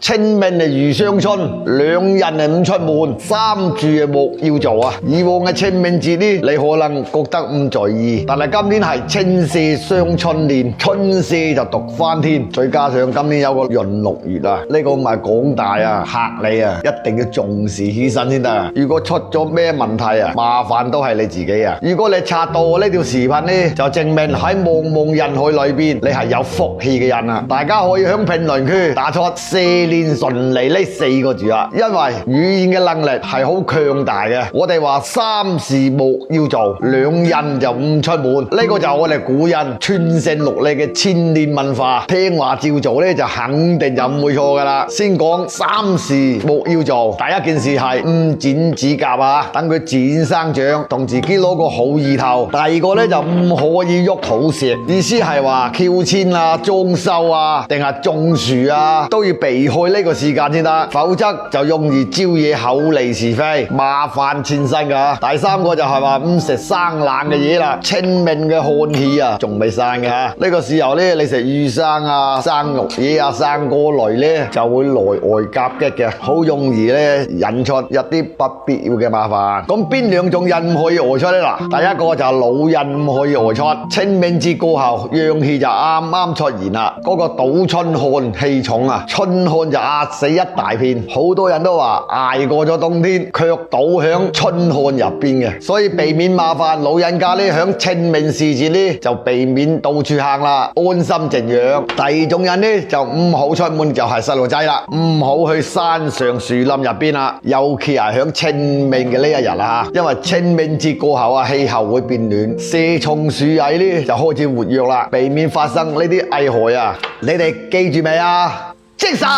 清明如上春，兩人唔出門，三住莫要做啊！以往嘅清明節呢，你可能覺得唔在意，但係今年係青社雙春年，春社就讀翻天，再加上今年有個閏6月啊，呢個唔係廣大啊，嚇你啊，一定要重視起身先得啊！如果出咗咩問題啊，麻煩都係你自己啊！如果你刷到呢條視頻呢，就證明喺茫茫人海裏邊，你係有福氣嘅人啊！大家可以喺評論區打出蛇年順利呢4個字啊，因為語言嘅能力係好強大嘅。我哋話三事莫要做，兩人就唔出門，呢個就係我哋古人傳承落嚟嘅千年文化。聽話照做呢，就肯定就唔會錯噶啦。先講三事莫要做，第一件事係唔剪指甲啊，等佢自然生長，同自己攞個好意頭。第二個呢，就唔可以喐土石，意思係話喬遷啊、裝修啊，定係種樹啊，都要避開呢個時間先得，否則就容易招惹口利是非，麻煩纏身噶。第三個就係話唔食生冷嘅嘢啦，清明嘅寒氣啊仲未散嘅吓，呢個時候呢，你食魚生啊、生肉嘢啊、生果類呢，就會內外夾擊嘅，好容易呢引出一啲不必要嘅麻煩。咁邊兩種人唔可以外出呢？嗱，第一個就係老人唔可以外出。清明節過後，陽氣就啱啱出現啦，嗰個倒春寒氣重啊，春寒就壓死一大片，好多人都話捱過咗冬天，卻倒響春寒入邊嘅，所以避免麻煩，老人家呢響清明時節呢就避免到處行啦，安心靜養。第二種人呢就唔好出門，就係細路仔啦，唔好去山上樹林入邊啦，尤其係響清明嘅呢一日啦，因為清明節過後啊，氣候會變暖，蛇蟲鼠蟻呢就開始活躍啦，避免發生呢啲危害啊！你哋記住未啊？精神！